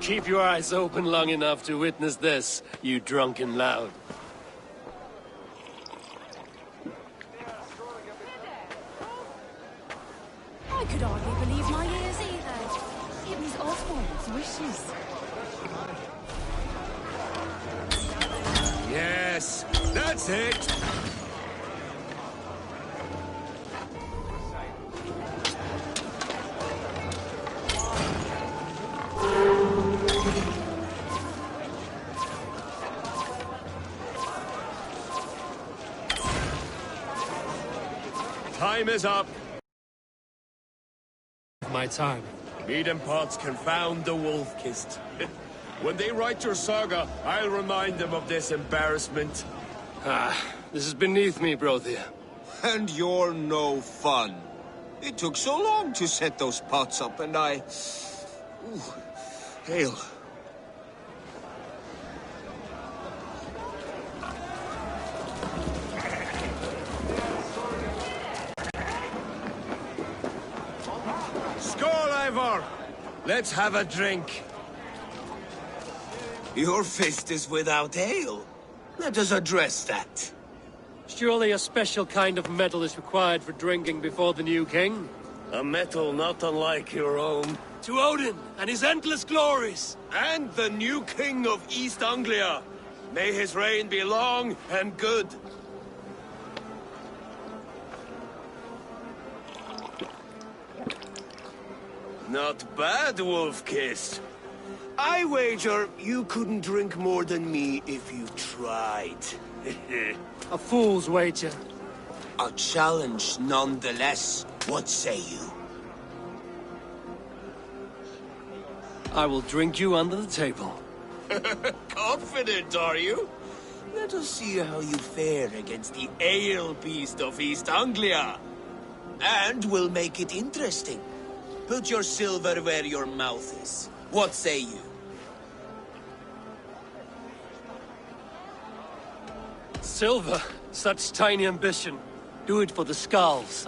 Keep your eyes open long enough to witness this, you drunken loud. I could hardly believe my ears either. It was Oswald's wishes. Yes, that's it. Time is up. My time. Meat and pots confound the wolf-kissed. When they write your saga, I'll remind them of this embarrassment. This is beneath me, Brothia. And you're no fun. It took so long to set those pots up, and I... Ooh, hail. Skål, Ivar! Let's have a drink. Your fist is without ale. Let us address that. Surely a special kind of metal is required for drinking before the new king? A metal not unlike your own. To Odin and his endless glories! And the new king of East Anglia. May his reign be long and good. Not bad, Wolf-Kissed. I wager you couldn't drink more than me if you tried. A fool's wager. A challenge nonetheless. What say you? I will drink you under the table. Confident, are you? Let us see how you fare against the ale beast of East Anglia. And we'll make it interesting. Put your silver where your mouth is. What say you? Silver, such tiny ambition. Do it for the skulls.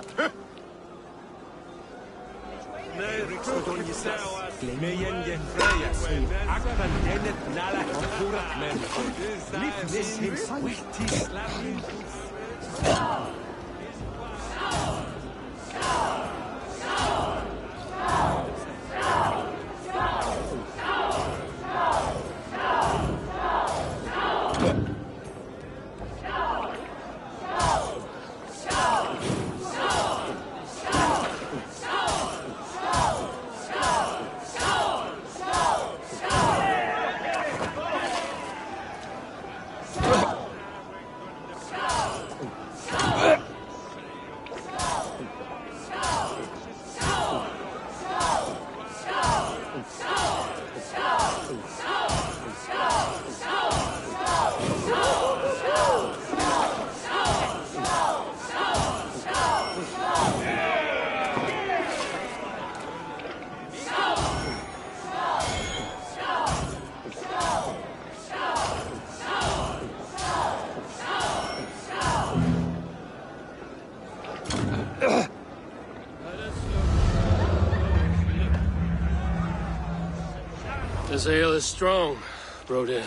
This ale is strong, Brodir.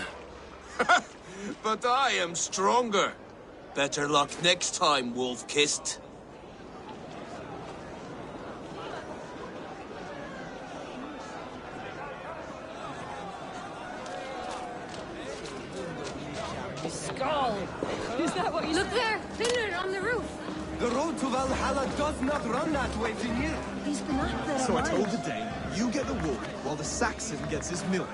But I am stronger. Better luck next time, Wolf-Kissed. Skull! Is that what you... Look there! Pillar on the roof! The road to Valhalla does not run that way, Vinir. He's been up there So I told the Dane, you get the wool, while the Saxon gets his milk.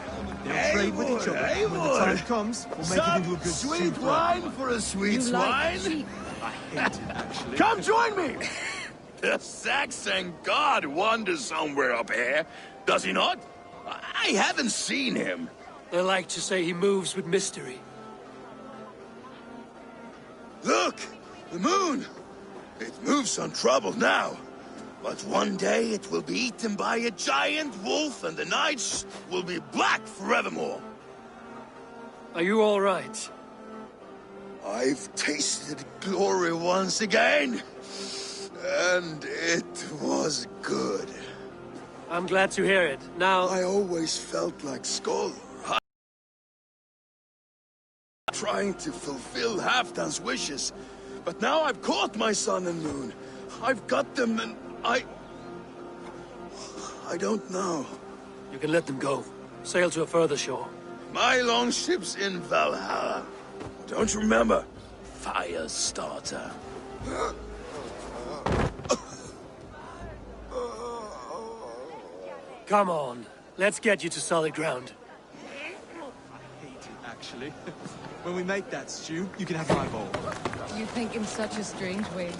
They'll trade with each other. When the time comes, we'll make it into a good sweet soup wine for a sweet swine? I hate it, actually. Come join me! The Saxon god wanders somewhere up here, does he not? I haven't seen him. They like to say he moves with mystery. Look! The moon! It moves untroubled now. But one day it will be eaten by a giant wolf and the nights will be black forevermore. Are you all right? I've tasted glory once again. And it was good. I'm glad to hear it. Now... I always felt like Skull. Trying to fulfill Halfdan's wishes. But now I've caught my sun and moon. I've got them and I don't know. You can let them go. Sail to a further shore. My longship's in Valhalla. Don't you remember? Fire starter. Come on. Let's get you to solid ground. I hate it, actually. When we make that stew, you can have my bowl. You think in such a strange way.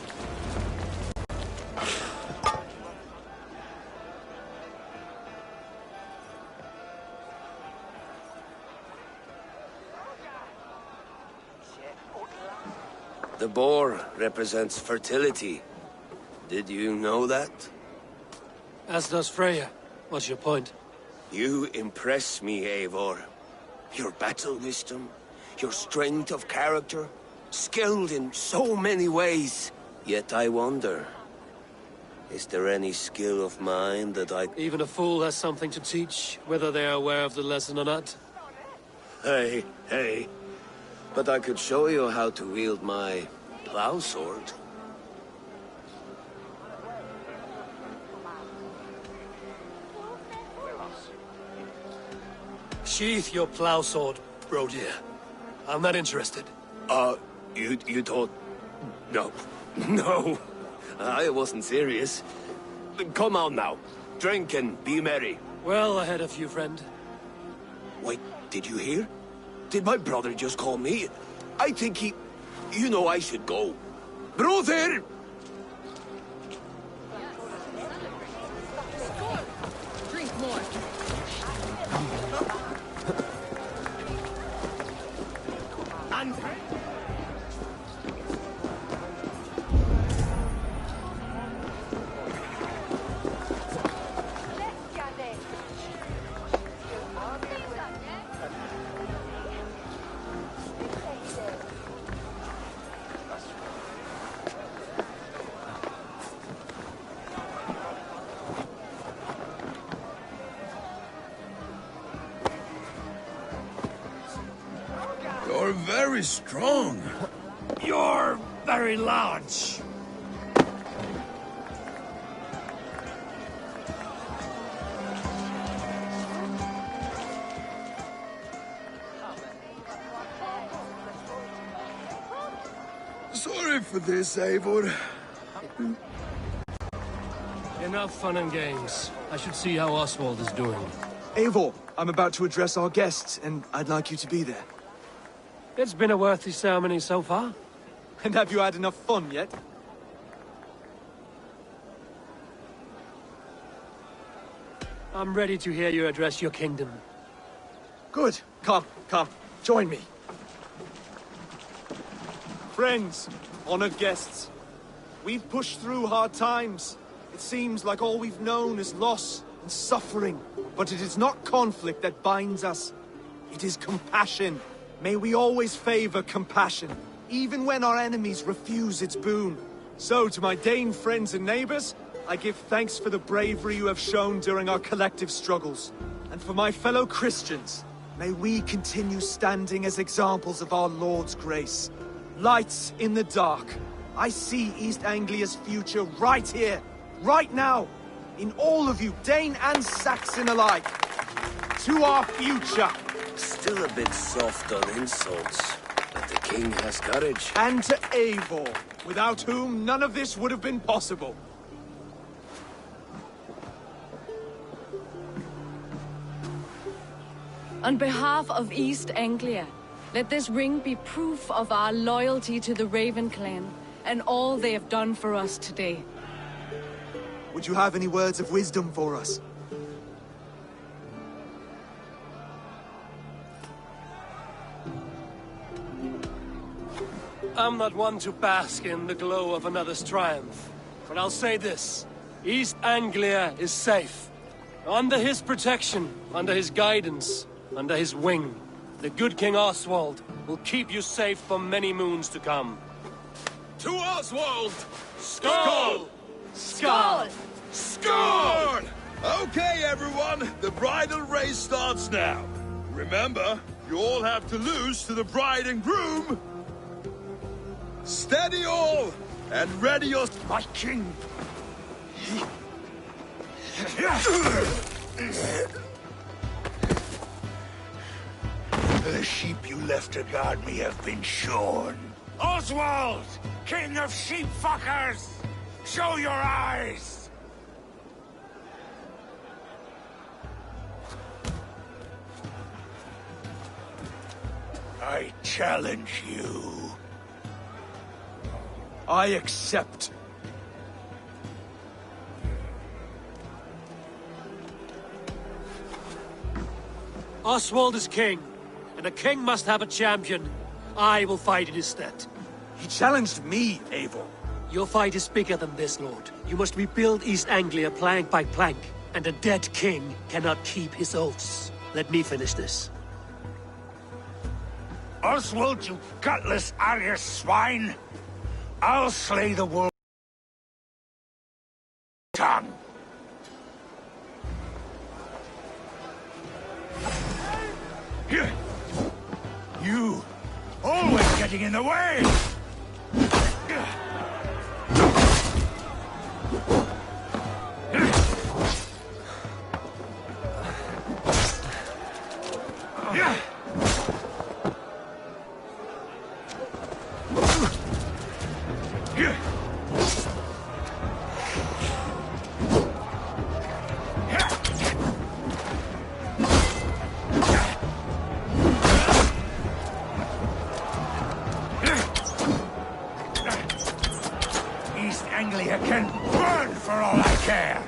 The boar represents fertility. Did you know that? As does Freya. What's your point? You impress me, Eivor. Your battle wisdom, your strength of character, skilled in so many ways. Yet I wonder, is there any skill of mine that I... Even a fool has something to teach, whether they are aware of the lesson or not. Hey. But I could show you how to wield my plow sword. Sheath your plow sword, bro dear. I'm not interested. You thought... No. I wasn't serious. Come on now. Drink and be merry. Well ahead of you, friend. Wait, did you hear? Did my brother just call me? I think he... You know I should go. Brother! Drink more. You're very strong. You're very large. Sorry for this, Eivor. Enough fun and games. I should see how Oswald is doing. Eivor, I'm about to address our guests, and I'd like you to be there. It's been a worthy ceremony so far. And have you had enough fun yet? I'm ready to hear you address your kingdom. Good. Come. Join me. Friends, honored guests, we've pushed through hard times. It seems like all we've known is loss and suffering. But it is not conflict that binds us. It is compassion. May we always favor compassion, even when our enemies refuse its boon. So, to my Dane friends and neighbors, I give thanks for the bravery you have shown during our collective struggles. And for my fellow Christians, may we continue standing as examples of our Lord's grace. Lights in the dark. I see East Anglia's future right here, right now, in all of you, Dane and Saxon alike. To our future. Still a bit soft on insults, but the king has courage. And to Eivor, without whom none of this would have been possible. On behalf of East Anglia, let this ring be proof of our loyalty to the Raven clan and all they have done for us today. Would you have any words of wisdom for us? I'm not one to bask in the glow of another's triumph, but I'll say this. East Anglia is safe. Under his protection, under his guidance, under his wing, the good King Oswald will keep you safe for many moons to come. To Oswald! Skull! Skull! Skull! Okay, everyone, the bridal race starts now. Remember, you all have to lose to the bride and groom. Steady all, and ready your... My king! The sheep you left to guard me have been shorn. Oswald! King of sheep fuckers! Show your eyes! I challenge you. I accept. Oswald is king, and a king must have a champion. I will fight in his stead. He challenged me, Eivor. Your fight is bigger than this, Lord. You must rebuild East Anglia plank by plank, and a dead king cannot keep his oaths. Let me finish this. Oswald, you gutless Irish swine! I'll slay the wolf. Tongue. You always getting in the way! East Anglia can burn for all I care!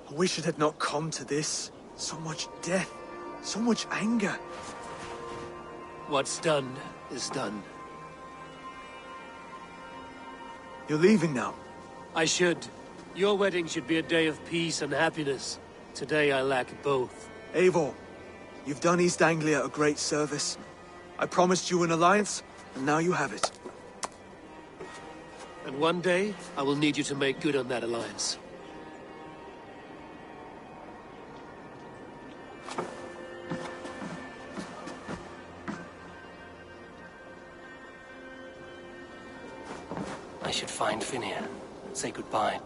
I wish it had not come to this. So much death, so much anger. What's done is done. You're leaving now. I should. Your wedding should be a day of peace and happiness. Today I lack both. Eivor, you've done East Anglia a great service. I promised you an alliance, and now you have it. And one day, I will need you to make good on that alliance. I should find Finnea and say goodbye.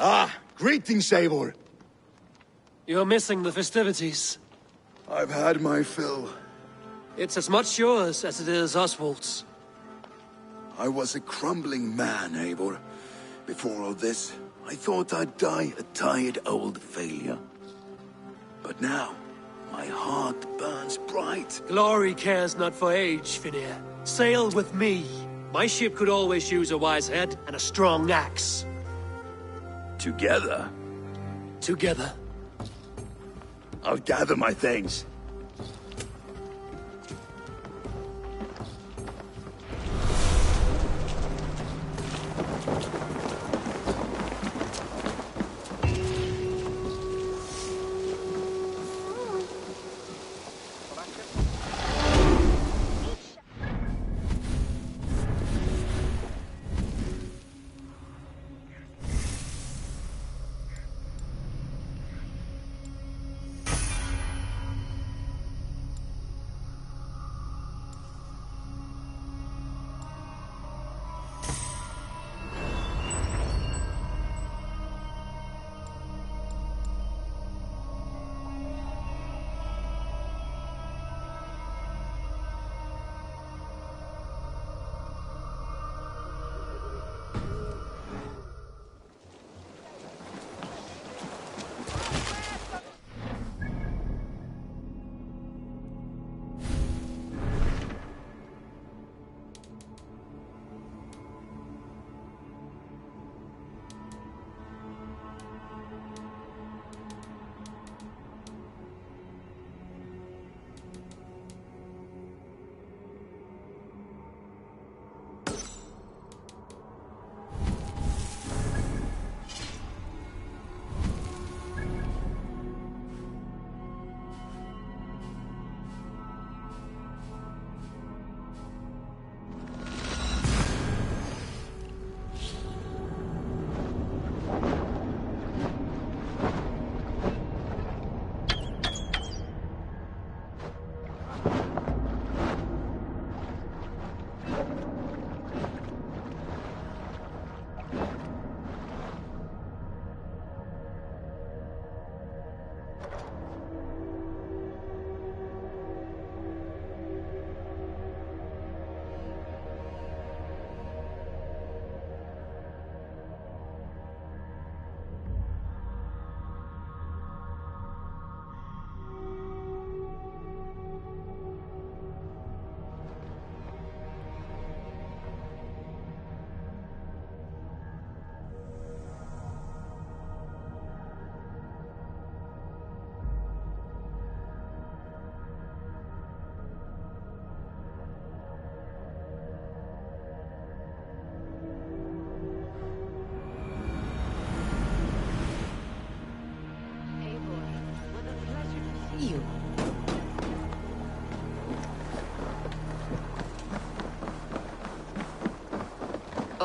Ah, greetings, Eivor. You're missing the festivities. I've had my fill. It's as much yours as it is Oswald's. I was a crumbling man, Eivor. Before all this, I thought I'd die a tired old failure. But now, my heart burns bright. Glory cares not for age, Finnea. Sail with me. My ship could always use a wise head and a strong axe. Together, Together. I'll gather my things.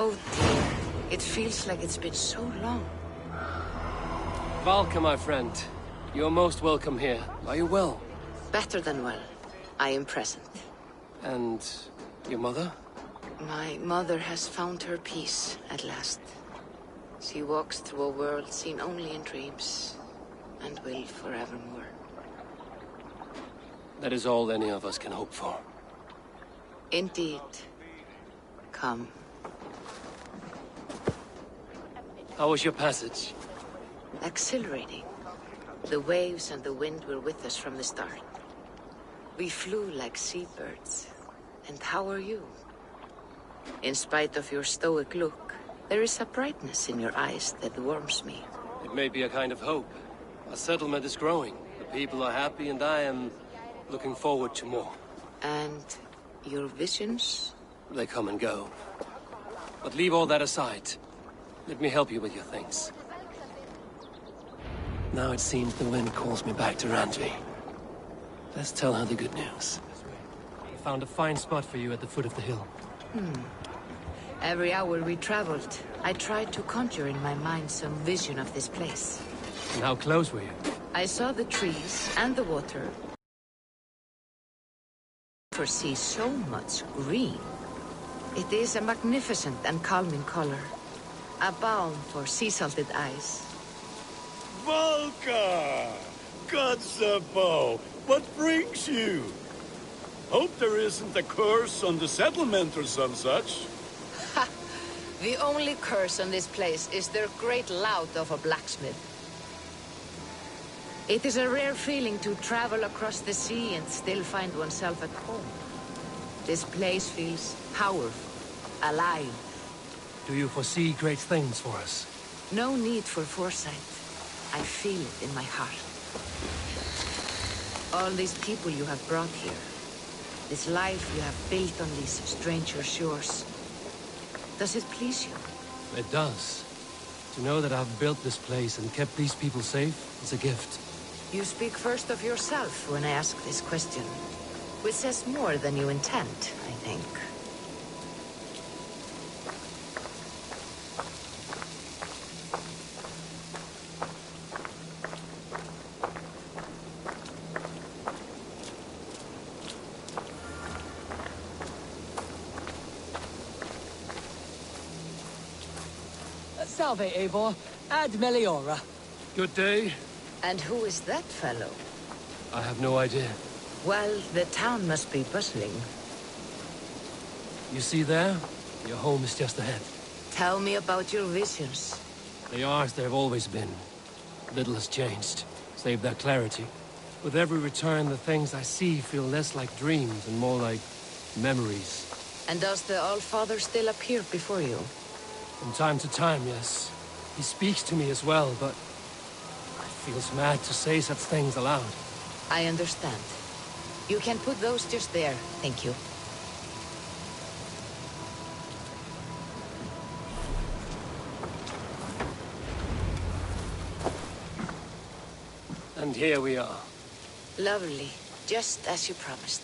Oh dear, it feels like it's been so long. Valka, my friend. You're most welcome here. Are you well? Better than well. I am present. And your mother? My mother has found her peace at last. She walks through a world seen only in dreams, and will forevermore. That is all any of us can hope for. Indeed. Come. How was your passage? Exhilarating. The waves and the wind were with us from the start. We flew like seabirds. And how are you? In spite of your stoic look, there is a brightness in your eyes that warms me. It may be a kind of hope. Our settlement is growing. The people are happy and I am looking forward to more. And your visions? They come and go. But leave all that aside. Let me help you with your things. Now it seems the wind calls me back to Randvi. Let's tell her the good news. I found a fine spot for you at the foot of the hill. Every hour we traveled, I tried to conjure in my mind some vision of this place. And how close were you? I saw the trees and the water. I foresee so much green. It is a magnificent and calming color. A balm for sea-salted eyes. Valka! Gods above, what brings you? Hope there isn't a curse on the settlement or some such. Ha! The only curse on this place is their great lout of a blacksmith. It is a rare feeling to travel across the sea and still find oneself at home. This place feels powerful, alive. Do you foresee great things for us? No need for foresight. I feel it in my heart. All these people you have brought here. This life you have built on these stranger shores. Does it please you? It does. To know that I've built this place and kept these people safe is a gift. You speak first of yourself when I ask this question. Which says more than you intend, I think. Salve, Eivor. Ad Meliora. Good day. And who is that fellow? I have no idea. Well, the town must be bustling. You see there? Your home is just ahead. Tell me about your visions. They are as they've always been. Little has changed, save their clarity. With every return, the things I see feel less like dreams and more like memories. And does the All-Father still appear before you? From time to time, yes. He speaks to me as well, but it feels mad to say such things aloud. I understand. You can put those just there, thank you. And here we are. Lovely, just as you promised.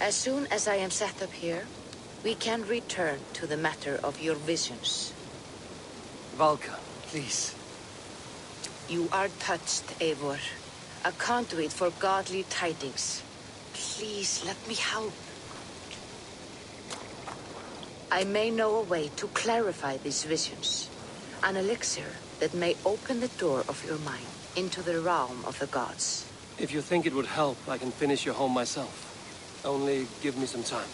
As soon as I am set up here, we can return to the matter of your visions. Valka, please. You are touched, Eivor. A conduit for godly tidings. Please, let me help. I may know a way to clarify these visions. An elixir that may open the door of your mind into the realm of the gods. If you think it would help, I can finish your home myself. Only give me some time.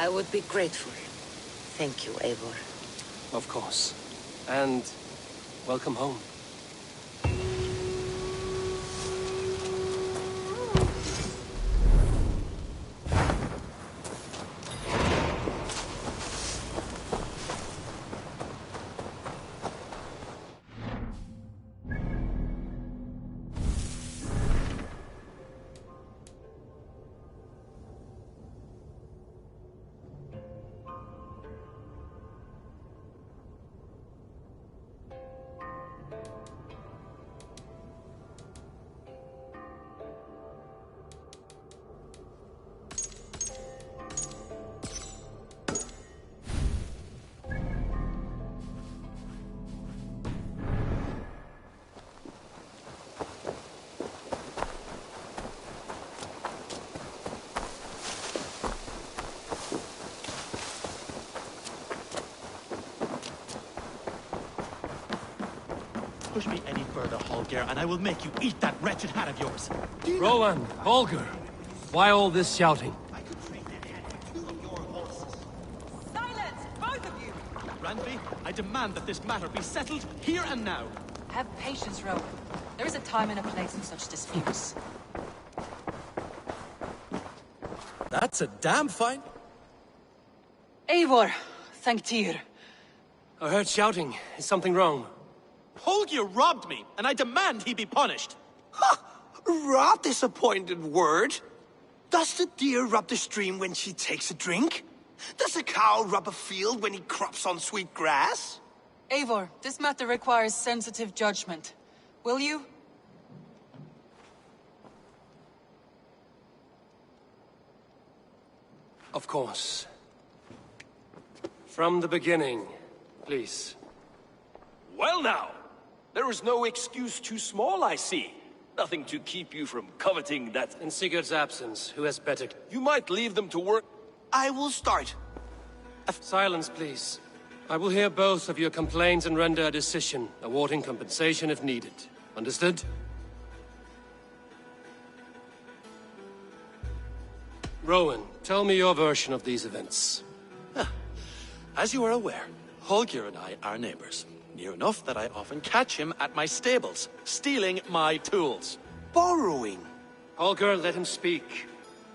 I would be grateful. Thank you, Eivor. Of course. And welcome home. push me any further, Holger, and I will make you eat that wretched hat of yours. Rowan, Holger, why all this shouting? Silence, both of you! Randvi, I demand that this matter be settled here and now. Have patience, Rowan. There is a time and a place in such disputes. That's a damn fine... Eivor, thank Tyr. I heard shouting. Is something wrong? Holger robbed me, and I demand he be punished. Rot is a pointed word. Does the deer rub the stream when she takes a drink? Does a cow rub a field when he crops on sweet grass? Eivor, this matter requires sensitive judgment. Will you? Of course. From the beginning, please. Well now, there is no excuse too small, I see. Nothing to keep you from coveting that... In Sigurd's absence, who has better... You might leave them to work... I will start. Silence, please. I will hear both of your complaints and render a decision, awarding compensation if needed. Understood? Rowan, tell me your version of these events. As you are aware, Holger and I are neighbors. Near enough that I often catch him at my stables, stealing my tools. Borrowing. Holger, let him speak.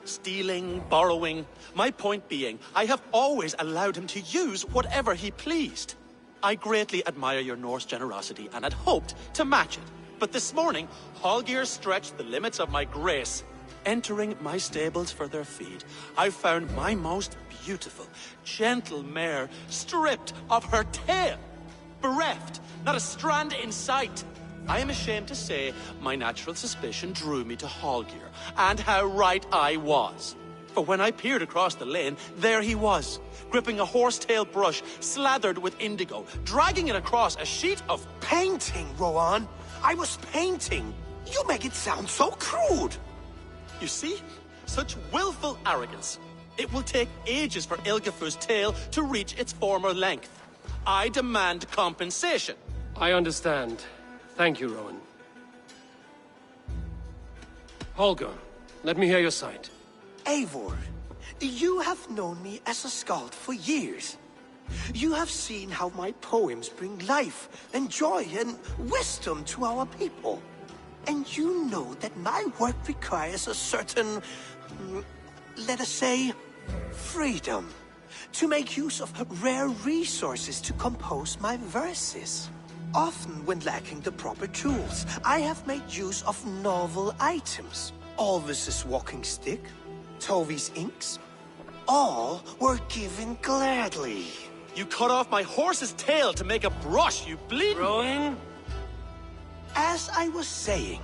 Stealing, borrowing. My point being, I have always allowed him to use whatever he pleased. I greatly admire your Norse generosity and had hoped to match it. But this morning, Holger stretched the limits of my grace. Entering my stables for their feed, I found my most beautiful, gentle mare stripped of her tail. Bereft, not a strand in sight. I am ashamed to say my natural suspicion drew me to Holger, and how right I was. For when I peered across the lane, there he was, gripping a horsetail brush slathered with indigo, dragging it across a sheet of... Painting, Rowan. I was painting. You make it sound so crude. You see? Such willful arrogance. It will take ages for Ilgafur's tail to reach its former length. I demand compensation. I understand. Thank you, Rowan. Holger, let me hear your side. Eivor, you have known me as a skald for years. You have seen how my poems bring life and joy and wisdom to our people. And you know that my work requires a certain, let us say, freedom, to make use of rare resources to compose my verses. Often, when lacking the proper tools, I have made use of novel items. Alvis's walking stick, Tovi's inks, all were given gladly. You cut off my horse's tail to make a brush, you bleeding... Rowan? As I was saying,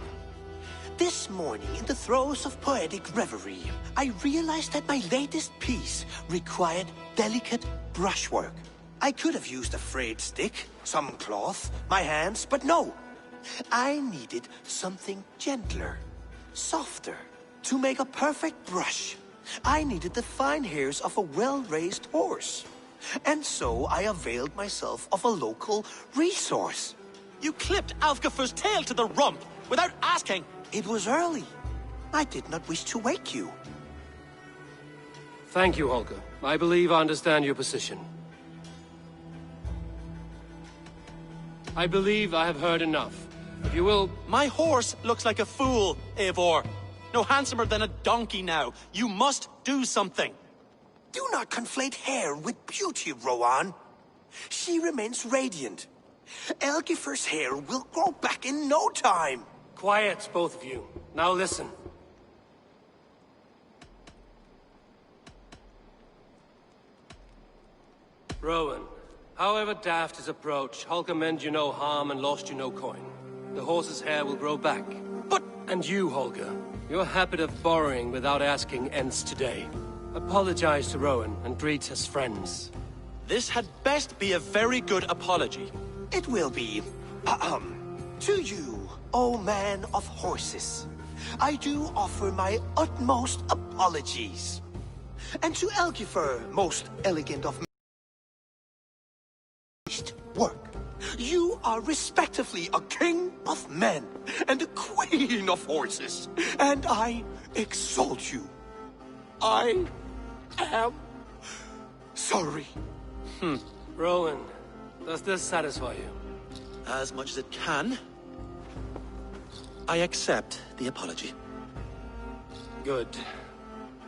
this morning in the throes of poetic reverie, I realized that my latest piece required delicate brushwork. I could have used a frayed stick, some cloth, my hands, but no. I needed something gentler, softer. To make a perfect brush, I needed the fine hairs of a well-raised horse. And so I availed myself of a local resource. You clipped Alfgafur's tail to the rump, without asking. It was early. I did not wish to wake you. Thank you, Holger. I believe I understand your position. I believe I have heard enough. If you will... My horse looks like a fool, Eivor. No handsomer than a donkey now. You must do something. Do not conflate hair with beauty, Rowan. She remains radiant. Elgifur's hair will grow back in no time. Quiet, both of you. Now listen. Rowan, however daft his approach, Holger meant you no harm and lost you no coin. The horse's hair will grow back. But... And you, Holger, your habit of borrowing without asking ends today. Apologize to Rowan and greet as friends. This had best be a very good apology. It will be, to you, O man of horses, I do offer my utmost apologies. And to Elgifur, most elegant of work, you are respectively a king of men and a queen of horses, and I exalt you. I am sorry. Rowan, does this satisfy you? As much as it can. I accept the apology. Good.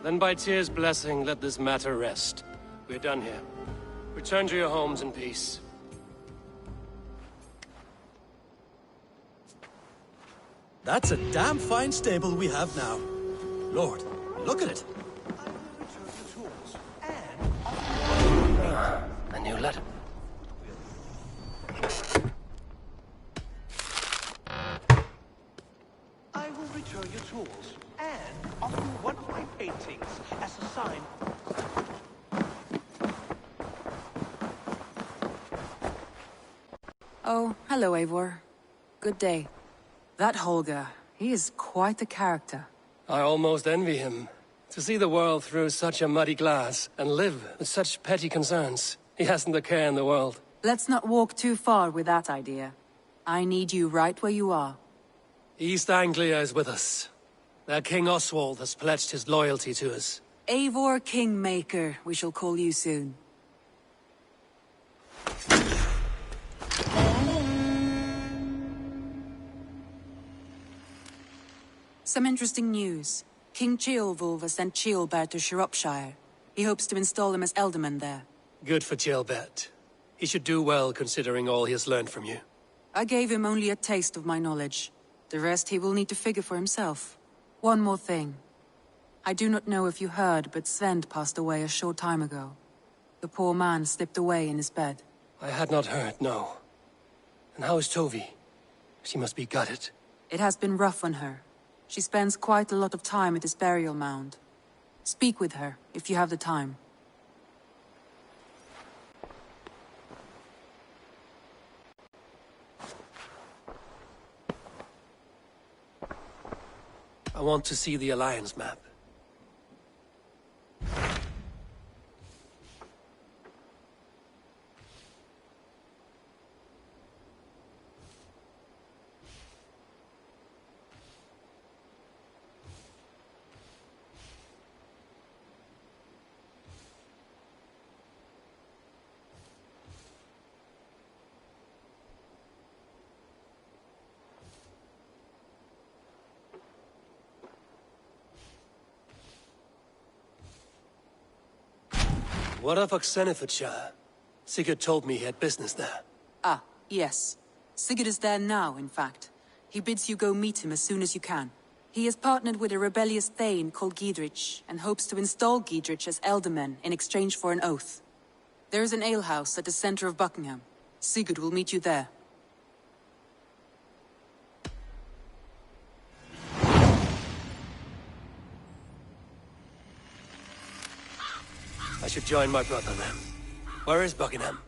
Then by Tyr's blessing, let this matter rest. We're done here. Return to your homes in peace. That's a damn fine stable we have now. Lord, look at it. A new letter. I will return your tools and offer you one of my paintings as a sign. Oh, hello, Eivor. Good day. That Holger, he is quite the character. I almost envy him. To see the world through such a muddy glass and live with such petty concerns. He hasn't a care in the world. Let's not walk too far with that idea. I need you right where you are. East Anglia is with us. Their King Oswald has pledged his loyalty to us. Eivor Kingmaker, we shall call you soon. Some interesting news. King Ceolwulf has sent Ceolbert to Shropshire. He hopes to install him as Ealdorman there. Good for Ceolbert. He should do well considering all he has learned from you. I gave him only a taste of my knowledge. The rest he will need to figure for himself. One more thing. I do not know if you heard, but Svend passed away a short time ago. The poor man slipped away in his bed. I had not heard, no. And how is Tovi? She must be gutted. It has been rough on her. She spends quite a lot of time at his burial mound. Speak with her, if you have the time. I want to see the Alliance map. What of Oxenfordshire? Sigurd told me he had business there. Ah, yes. Sigurd is there now, in fact. He bids you go meet him as soon as you can. He has partnered with a rebellious Thane called Giedrich, and hopes to install Giedrich as Ealdorman in exchange for an oath. There is an alehouse at the center of Buckingham. Sigurd will meet you there. I should join my brother then. Where is Buckingham?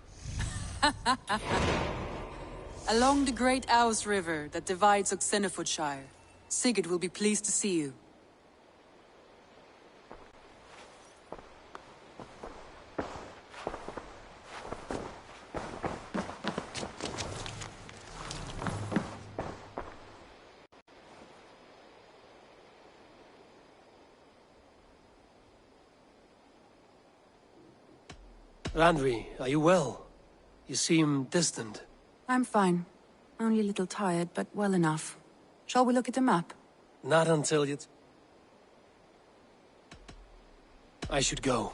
Along the Great Ouse River that divides Oxenfordshire. Sigurd will be pleased to see you. Randvi, are you well? You seem distant. I'm fine. Only a little tired, but well enough. Shall we look at the map? Not until you... I should go.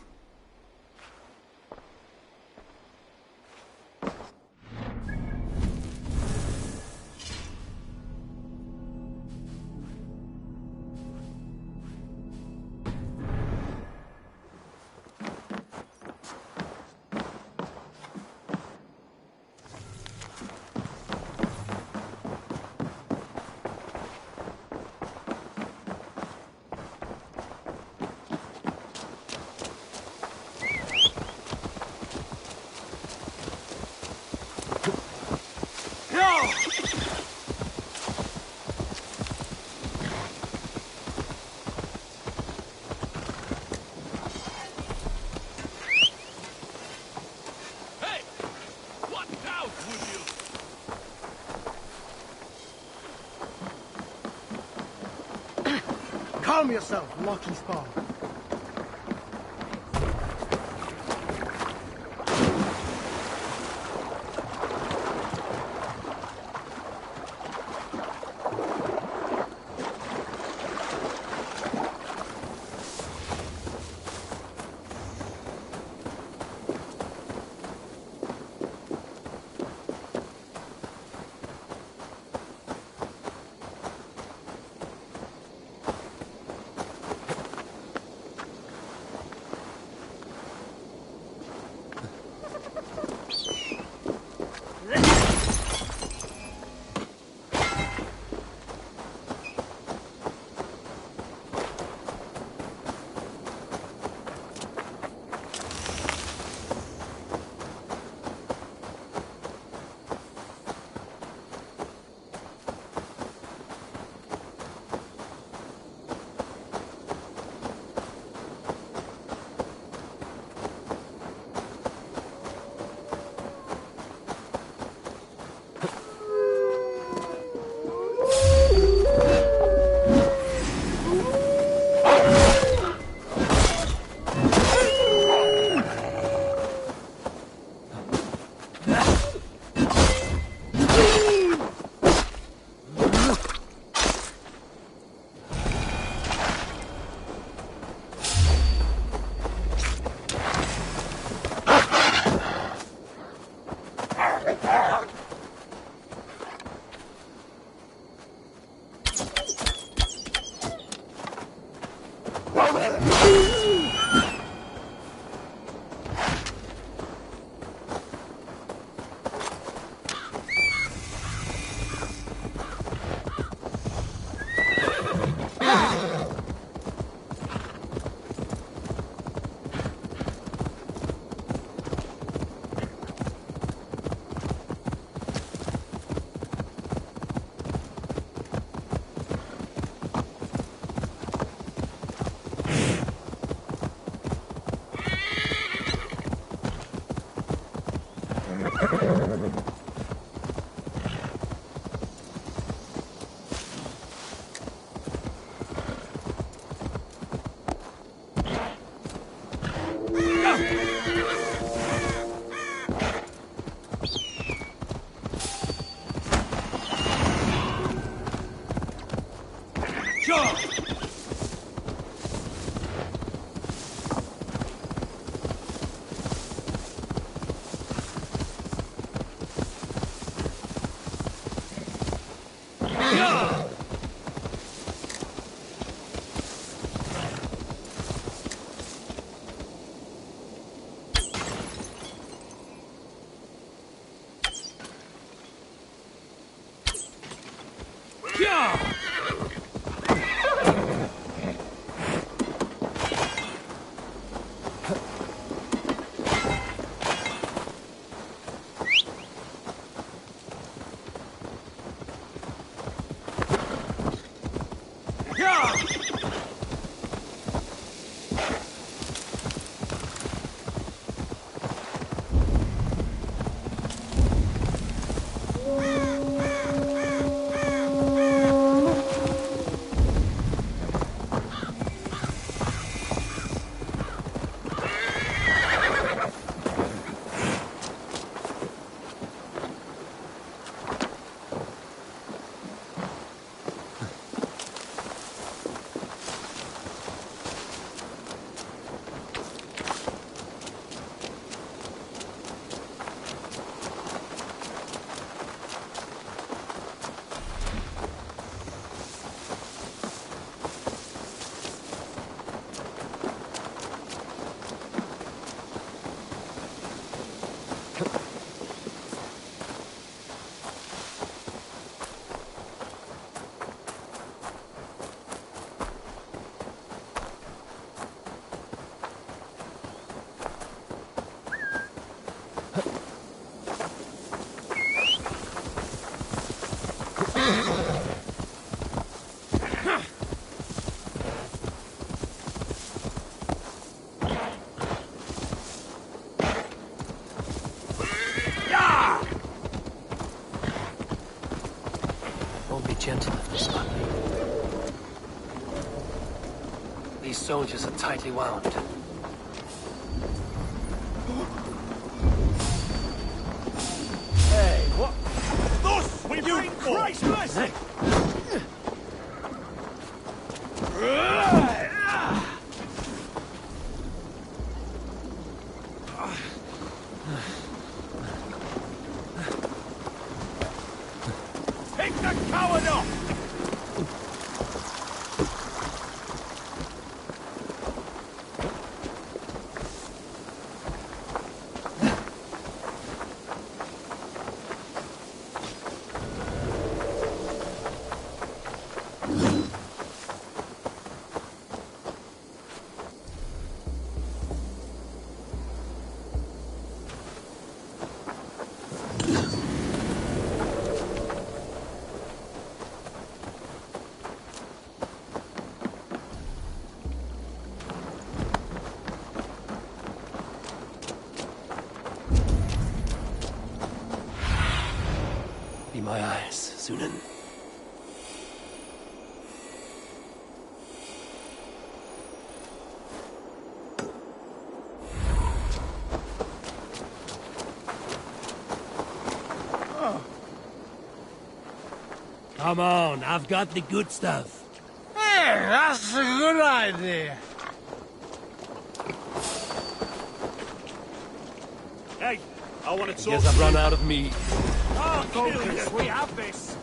Calm yourself, lucky spawn. soldiers are tightly wound. Hey, what? Thus we bring Christ's blessing! Take the coward off! Be my eyes, Sunan. Come on, I've got the good stuff. Hey, that's a good idea. Hey, I want to talk Guess I've run out of meat. Oh, focus, we have this.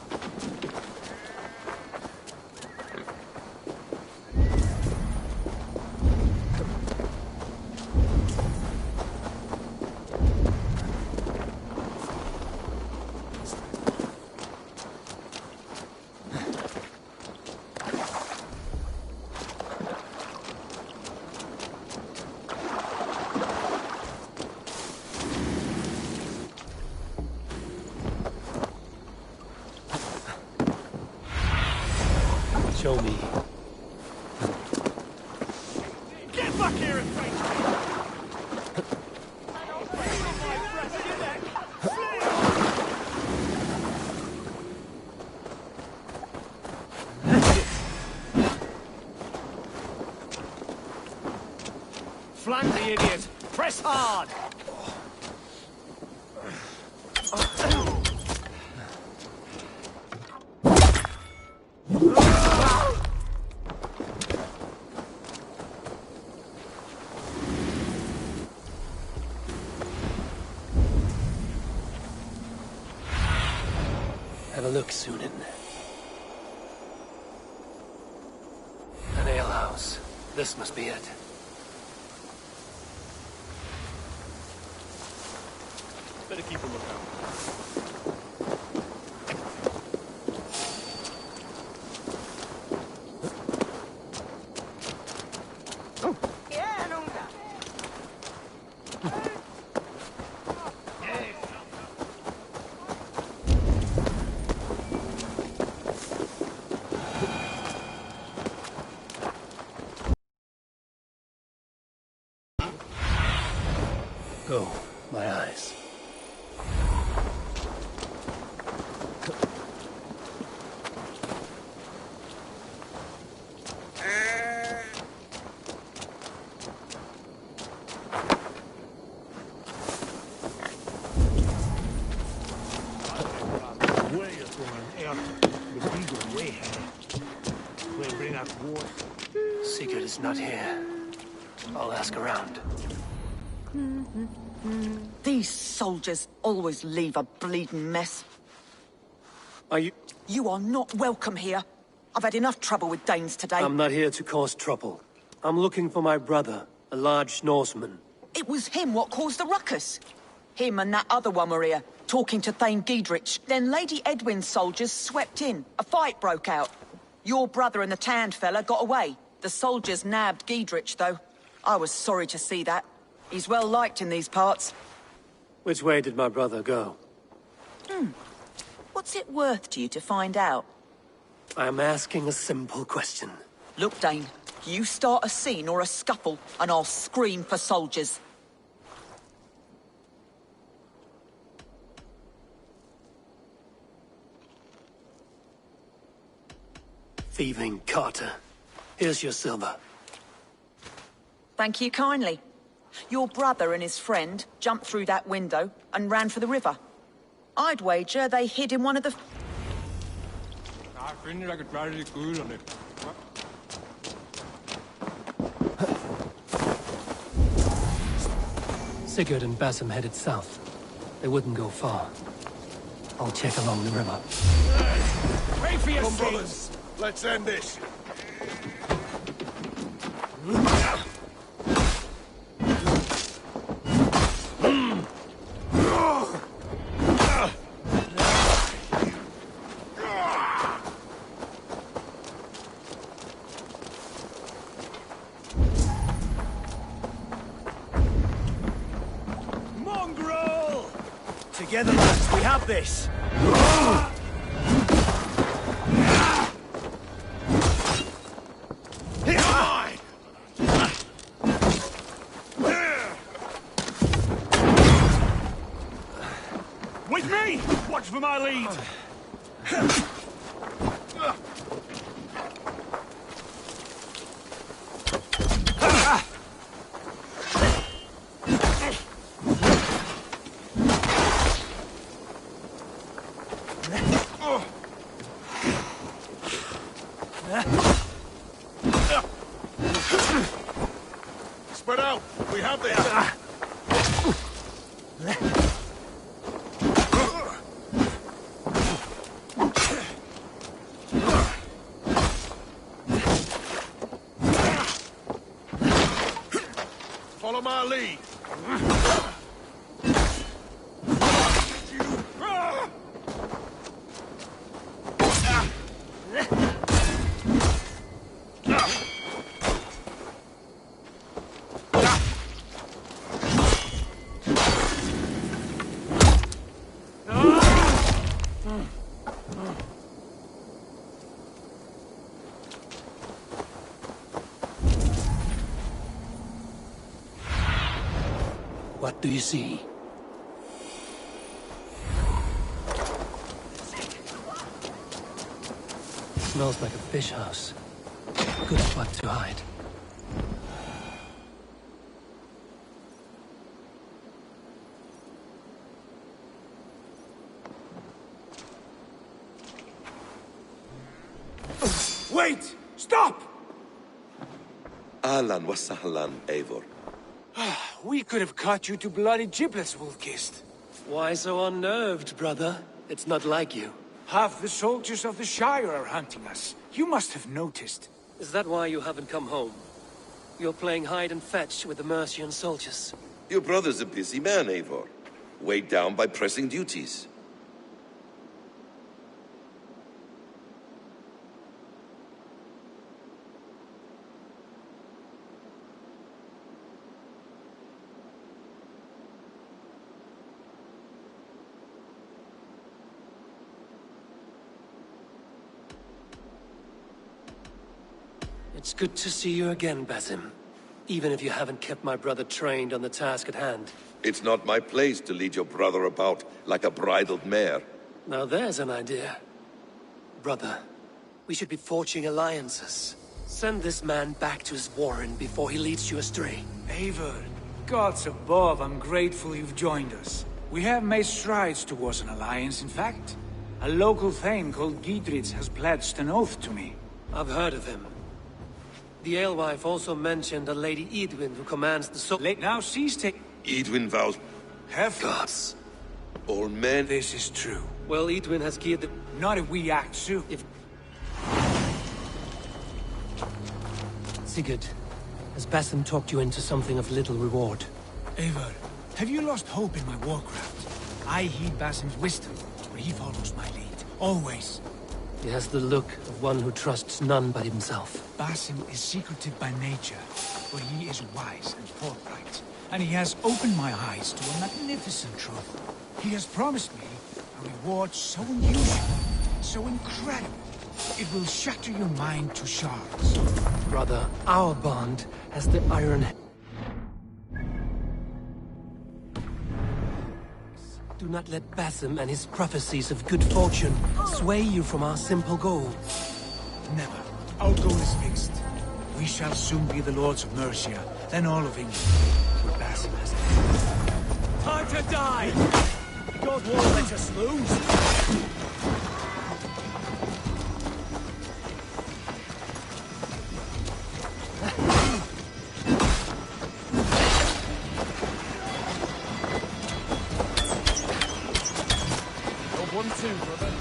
Show me. Get back here and face me! Flank the idiot! Press hard! Have a look, Sunan. An alehouse. This must be it. Better keep a lookout. Go, my eyes. Sigurd is not here. I'll ask around. These soldiers always leave a bleeding mess. Are you... You are not welcome here. I've had enough trouble with Danes today. I'm not here to cause trouble. I'm looking for my brother, a large Norseman. It was him what caused the ruckus. Him and that other one were here, talking to Thane Giedrich. Then Lady Edwin's soldiers swept in. A fight broke out. Your brother and the tanned fella got away. The soldiers nabbed Giedrich, though. I was sorry to see that. He's well liked in these parts. Which way did my brother go? What's it worth to you to find out? I'm asking a simple question. Look, Dane, you start a scene or a scuffle, and I'll scream for soldiers. Thieving Carter. Here's your silver. Thank you kindly. Your brother and his friend jumped through that window and ran for the river. I'd wager they hid in one of the... Sigurd and Basim headed south. They wouldn't go far. I'll check along the river. Pray for your sins! Brothers, let's end this. Mongrel! Together, lads, we have this. With me! Watch for my lead! Spread out! We have this! Follow my lead. What do you see? Smells like a fish house. Good spot to hide. Wait! Stop! Ahlan wa sahlan, Eivor. We could have cut you to bloody giblets, Wolf-Kissed. Why so unnerved, brother? It's not like you. Half the soldiers of the Shire are hunting us. You must have noticed. Is that why you haven't come home? You're playing hide and fetch with the Mercian soldiers. Your brother's a busy man, Eivor. Weighed down by pressing duties. It's good to see you again, Basim. Even if you haven't kept my brother trained on the task at hand. It's not my place to lead your brother about like a bridled mare. Now there's an idea. Brother, we should be forging alliances. Send this man back to his warren before he leads you astray. Eivor, gods above, I'm grateful you've joined us. We have made strides towards an alliance, in fact. A local thane called Giedrich has pledged an oath to me. I've heard of him. The alewife also mentioned a Lady Edwin who commands the Now cease to... Edwin vows... Have gods. All men... This is true. Well, Edwin has geared the... Not if we act soon. If... Sigurd, has Basim talked you into something of little reward? Eivor, have you lost hope in my warcraft? I heed Basim's wisdom, but he follows my lead. Always. He has the look of one who trusts none but himself. Basim is secretive by nature, but he is wise and forthright. And he has opened my eyes to a magnificent truth. He has promised me a reward so unusual, so incredible, it will shatter your mind to shards. Brother, our bond has the iron... Do not let Basim and his prophecies of good fortune sway you from our simple goal. Never. Our goal is fixed. We shall soon be the lords of Mercia, then all of England would Basim as a Time to die! God won't let us lose! One, two, brother.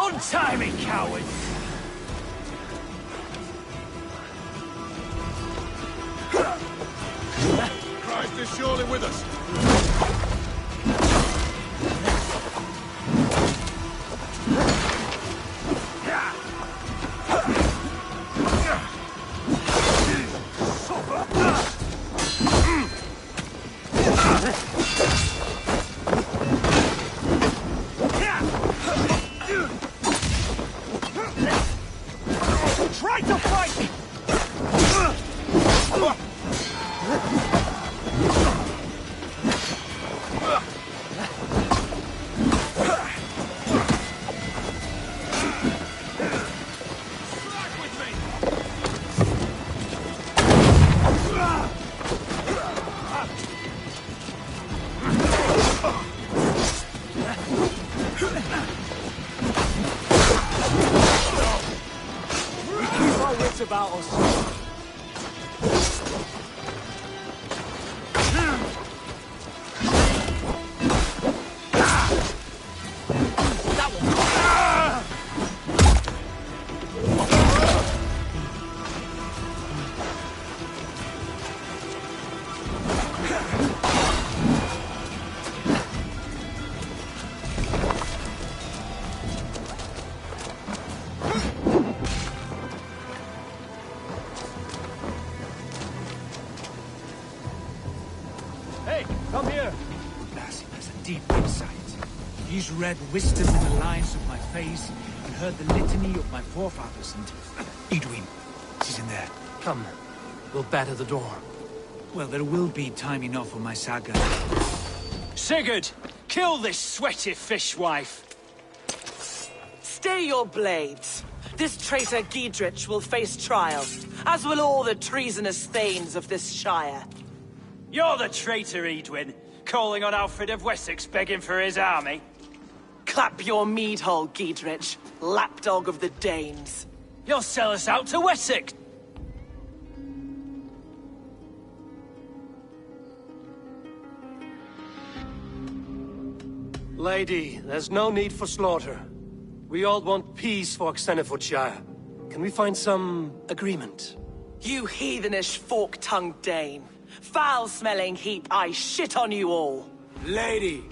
Untie me, coward! Christ is surely with us. Try to fight! About us. Hey, come here! Basim has a deep insight. He's read wisdom in the lines of my face and heard the litany of my forefathers and... Edwin, she's in there. Come, we'll batter the door. Well, there will be time enough for my saga. Sigurd, kill this sweaty fishwife! Stay your blades. This traitor Giedrich will face trial, as will all the treasonous thanes of this shire. You're the traitor, Edwin, calling on Alfred of Wessex begging for his army. Clap your mead hole, Giedrich, lapdog of the Danes. You'll sell us out to Wessex! Lady, there's no need for slaughter. We all want peace for Xenofordshire. Can we find some agreement? You heathenish fork-tongued Dane. Foul-smelling heap, I shit on you all. Lady,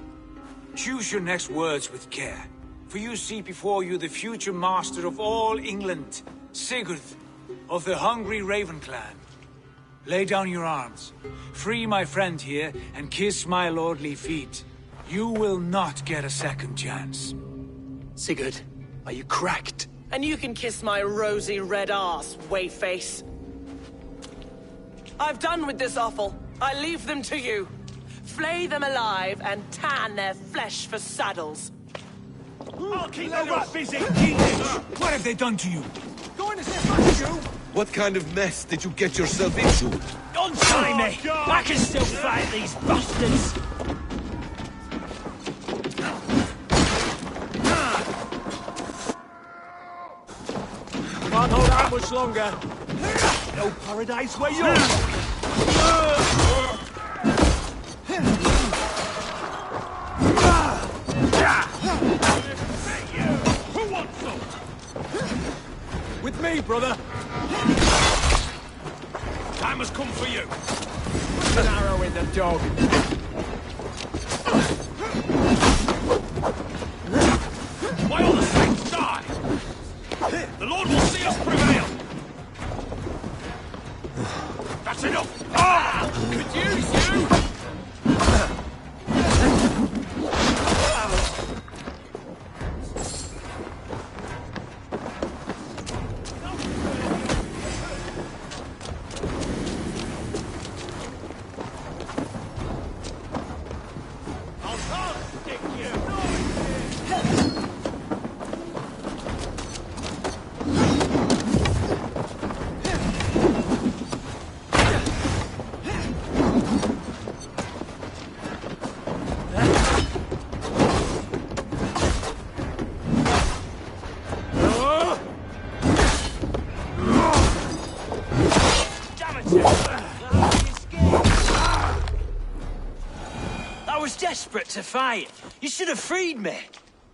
choose your next words with care. For you see before you the future master of all England, Sigurd, of the hungry Raven clan. Lay down your arms, free my friend here, and kiss my lordly feet. You will not get a second chance. Sigurd, are you cracked? And you can kiss my rosy red arse, wayface. I've done with this offal. I leave them to you. Flay them alive and tan their flesh for saddles. I'll keep the rat busy, Giedrich! What have they done to you? Going to smash you! What kind of mess did you get yourself into? Untie me! I can still fight these bastards! Can't hold out much longer. No paradise where you're... Who wants some? With me, brother. Time has come for you. Put an arrow in the dog. Why all the saints die? The Lord will see us prevail! That's enough! Ah! Could use you! Desperate to fight. You should have freed me.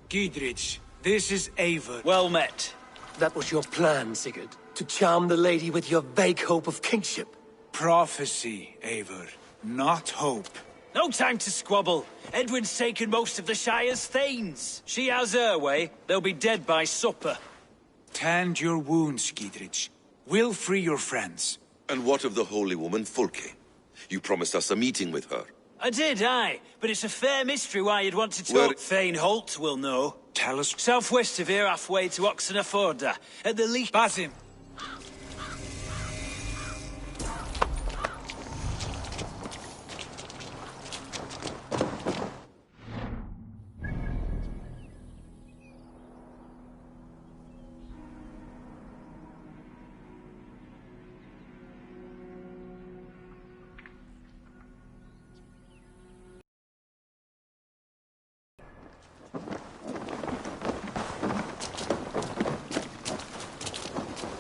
Giedrich, this is Eivor. Well met. That was your plan, Sigurd. To charm the lady with your vague hope of kingship. Prophecy, Eivor, not hope. No time to squabble. Edwin's taken most of the Shire's thanes. She has her way. They'll be dead by supper. Tend your wounds, Giedrich. We'll free your friends. And what of the holy woman Fulke? You promised us a meeting with her. I did, aye. But it's a fair mystery why you'd want to talk. Where... Thane Holt will know. Tell us. Southwest of here, halfway to Oxenaforda. At the least... Basim.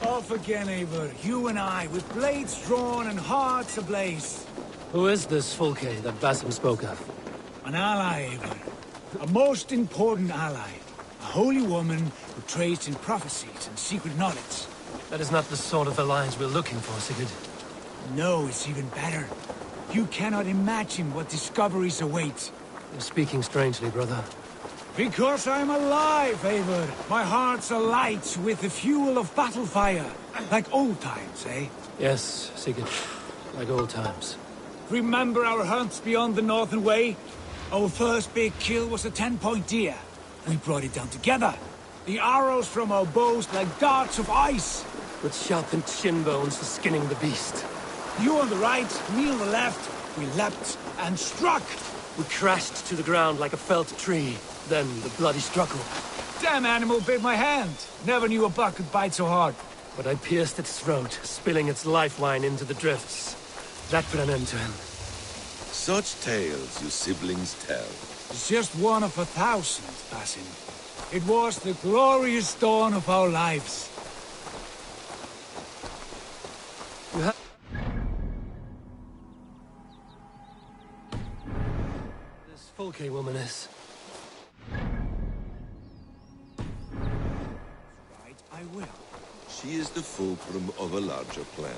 Off again, Eivor. You and I, with blades drawn and hearts ablaze. Who is this Fulke that Basim spoke of? An ally, Eivor. A most important ally. A holy woman who trades in prophecies and secret knowledge. That is not the sort of alliance we're looking for, Sigurd. No, it's even better. You cannot imagine what discoveries await. You're speaking strangely, brother. Because I'm alive, Eivor. My heart's alight with the fuel of battle fire. Like old times, eh? Yes, Sigurd. Like old times. Remember our hunts beyond the Northern Way? Our first big kill was a 10-point deer. We brought it down together. The arrows from our bows like darts of ice. With sharpened shin bones for skinning the beast. You on the right, me on the left. We leapt and struck. We crashed to the ground like a felled tree. Then the bloody struggle. Damn animal bit my hand. Never knew a buck could bite so hard. But I pierced its throat, spilling its life wine into the drifts. That put an end to him. Such tales you siblings tell. It's just one of 1,000, Basim. It was the glorious dawn of our lives. You have... This Fulke woman is... Right, I will. She is the fulcrum of a larger plan.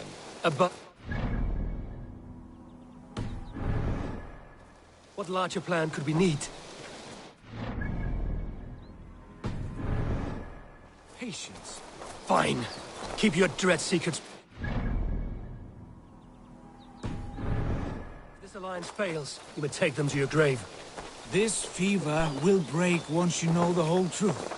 But... What larger plan could we need? Patience. Fine. Keep your dread secrets. If this alliance fails, you may take them to your grave. This fever will break once you know the whole truth.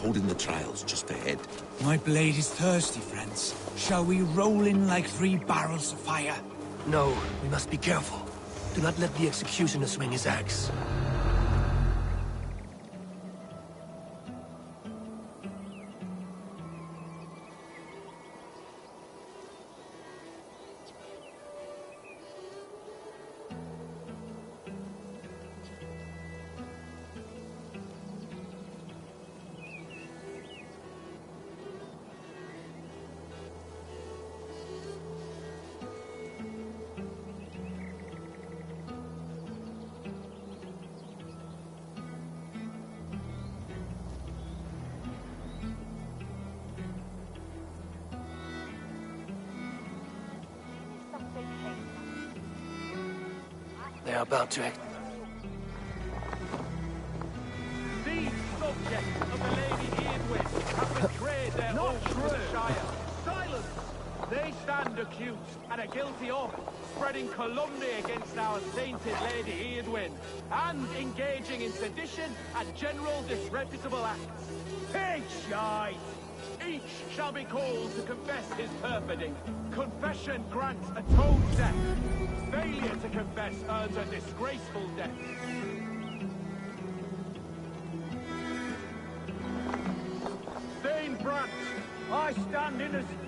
holding the trials just ahead. My blade is thirsty, friends. Shall we roll in like 3 barrels of fire? No, we must be careful. Do not let the executioner swing his axe. They are about to act. These subjects of the Lady Eadwyn have betrayed their oath to the Shire. Silence! They stand accused and are guilty of spreading calumny against our sainted Lady Eadwyn and engaging in sedition and general disreputable acts. Pig shite! Each shall be called to confess his perfidy. Confession grants atones death. Failure to confess earns a disgraceful death. Thane Brant, I stand innocent.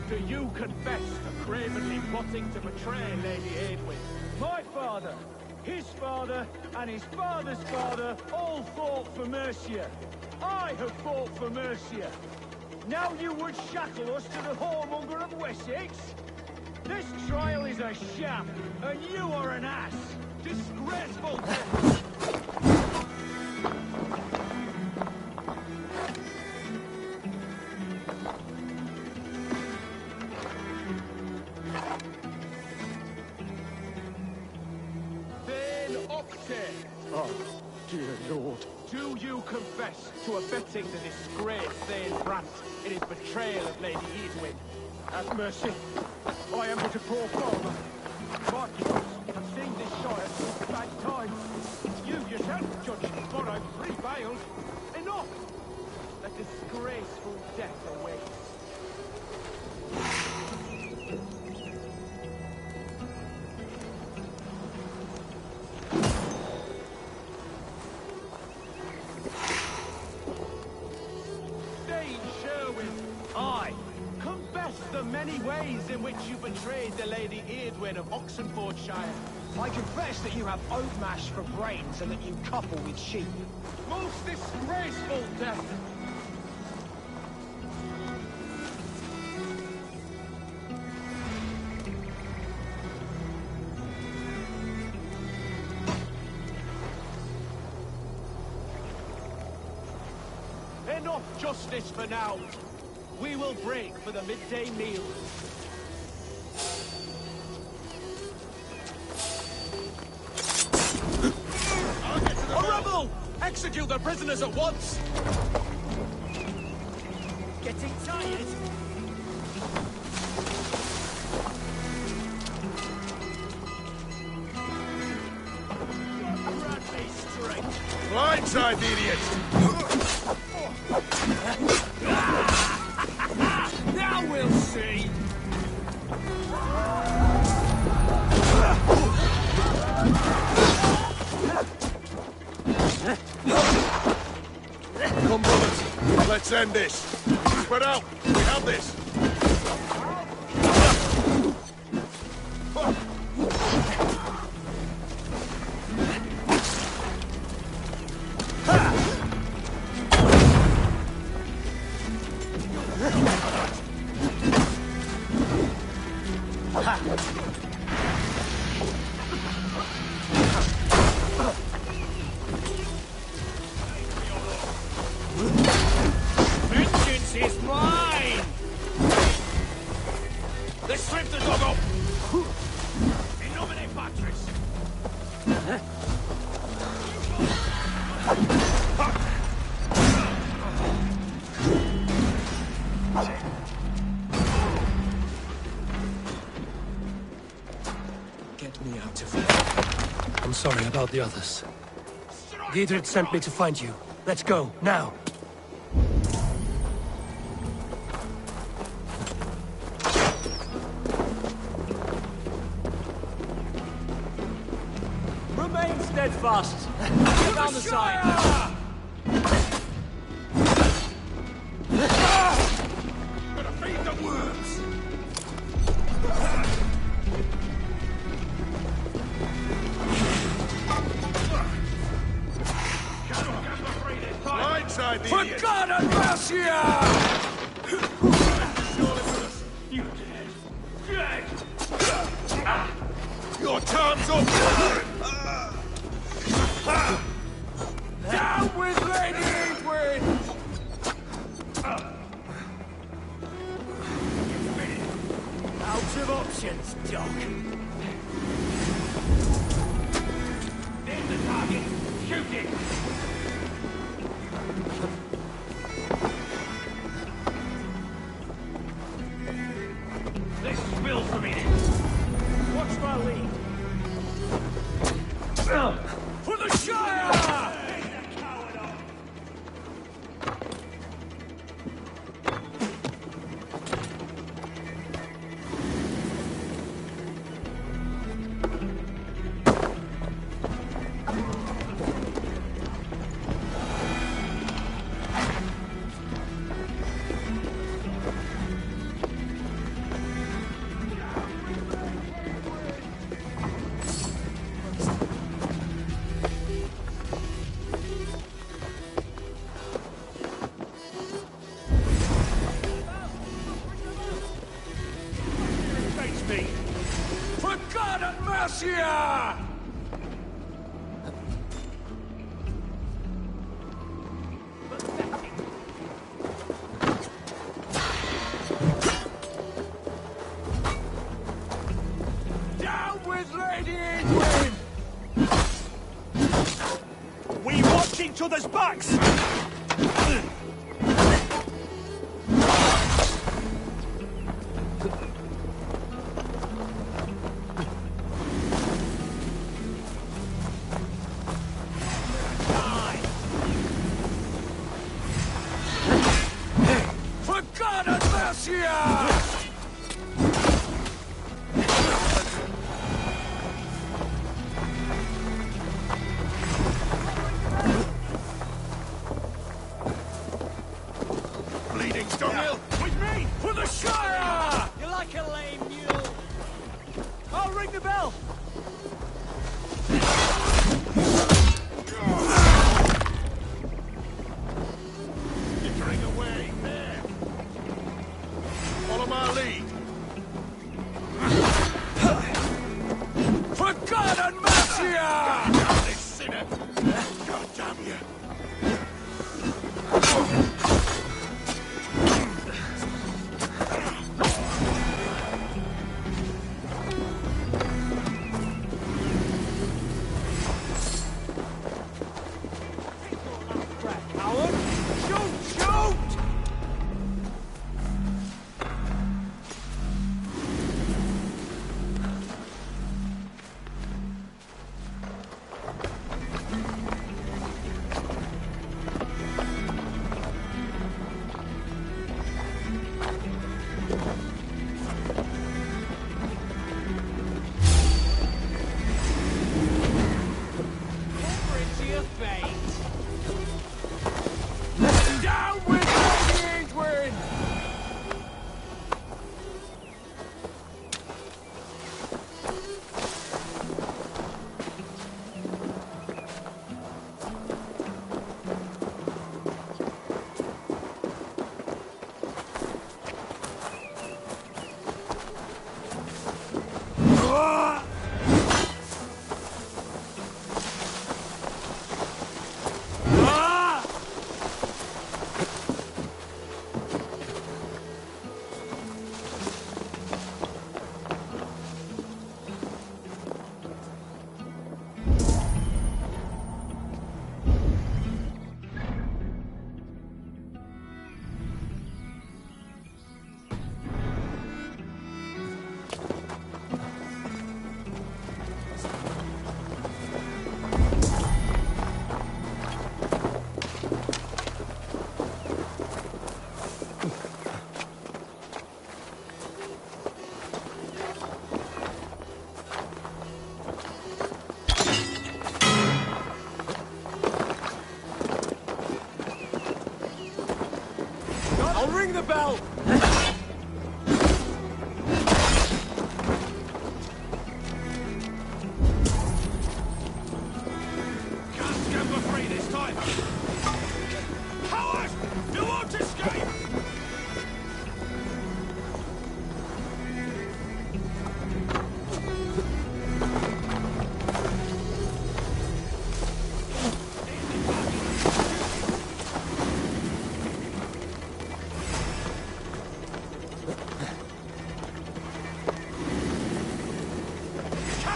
Do you confess to cravenly plotting to betray Lady Eadwyn? My father, his father, and his father's father all fought for Mercia. I have fought for Mercia. Now you would shackle us to the whoremonger of Wessex? This trial is a sham, and you are an ass. Disgraceful death. Oh, dear Lord. Do you confess to abetting the disgrace Thane Brant in his betrayal of Lady Eadwyn? Have mercy. I am but a poor farmer. My kids have seen this shire through bad times. You yourself, Judge, borrowed 3 bales. Enough! A disgraceful death awaits. The many ways in which you betrayed the Lady Eadwyn of Oxenfordshire. I confess that you have oat mash for brains and that you couple with sheep. Most disgraceful death! Enough justice for now! We will break for the midday meal. A rebel! Execute the prisoners at once! Getting tired? Grant me strength! Blindside, idiot! Now we'll see! Come, brothers. Let's end this. Spread out. We have this. Vengeance is mine! Let's strip the dog off! In nomine Patris! Get me out of here. I'm sorry about the others. Giedrich sent me to find you. Let's go, now! Remain steadfast! Get down the side! Gonna feed the worms! Right side, the For idiot. God and mercy! You dead. Your time's up! Down with Lady Edwin! Out of options, Doc. There's the target. Shoot it! This is Bill for me. Watch my lead. For the Shire! For God and mercy! Down with Lady Edwin! We watch each other's backs! For God and mercy!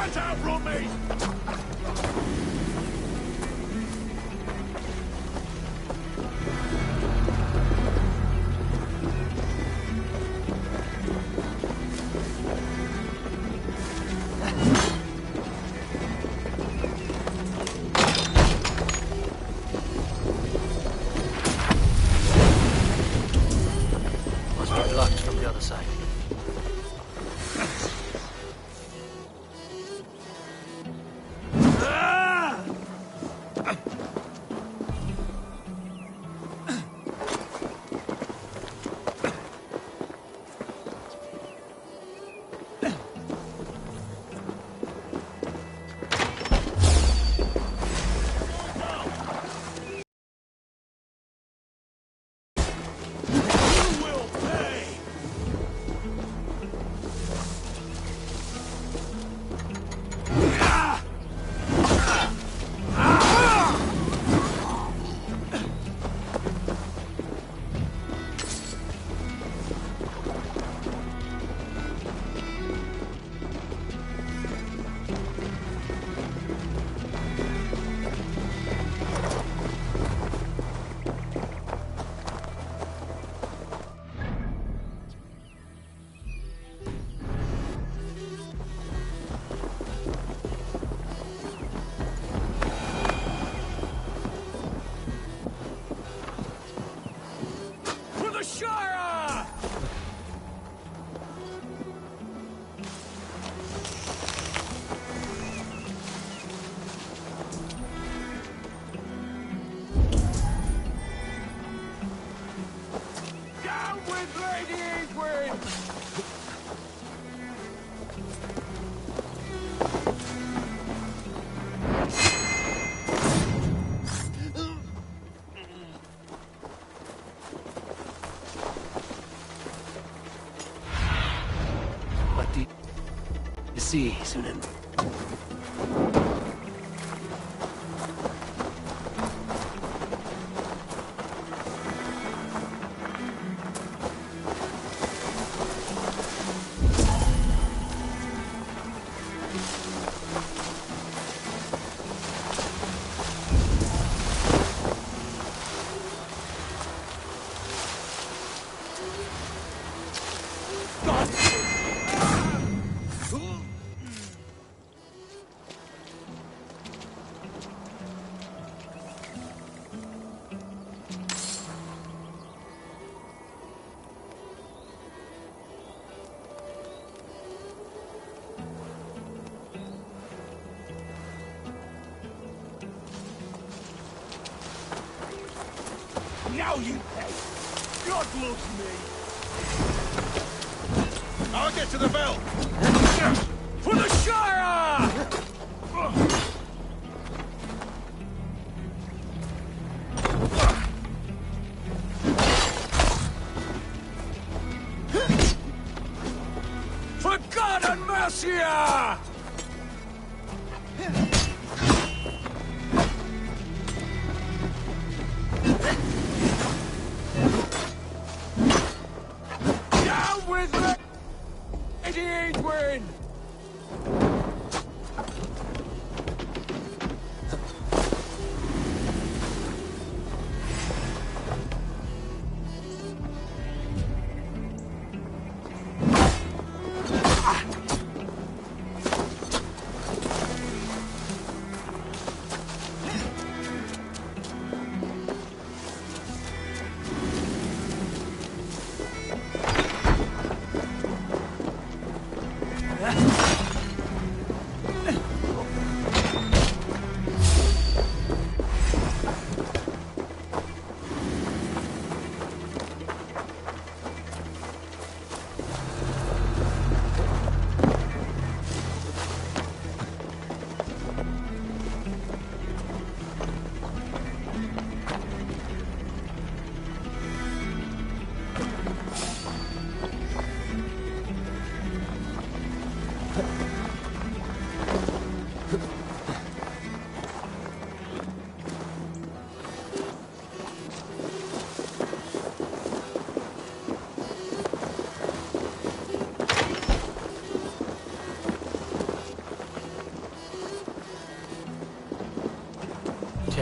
Get out from me! Must be blocked from the other side. See, Sunan. Now you pay! God loves me! I'll get to the bell! For the Shire! For God and Mercia!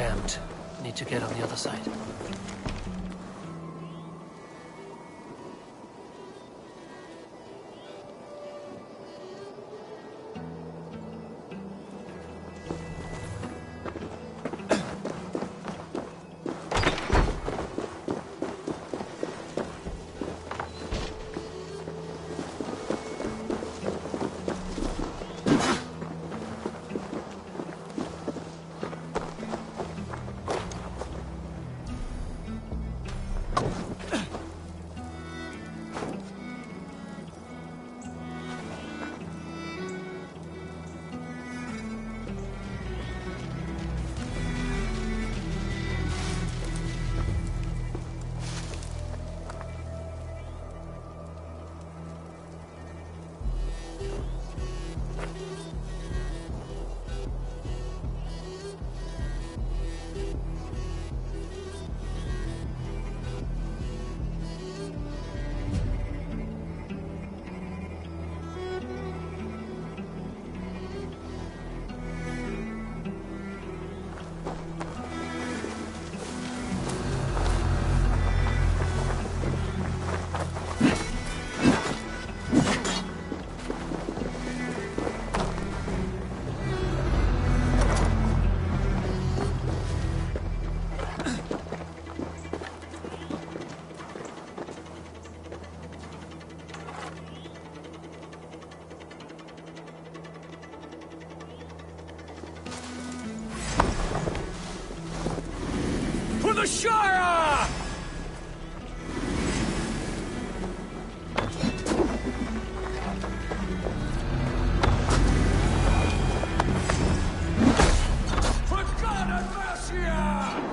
damned. I need to get on the other side. The Shire! For God and Mercia!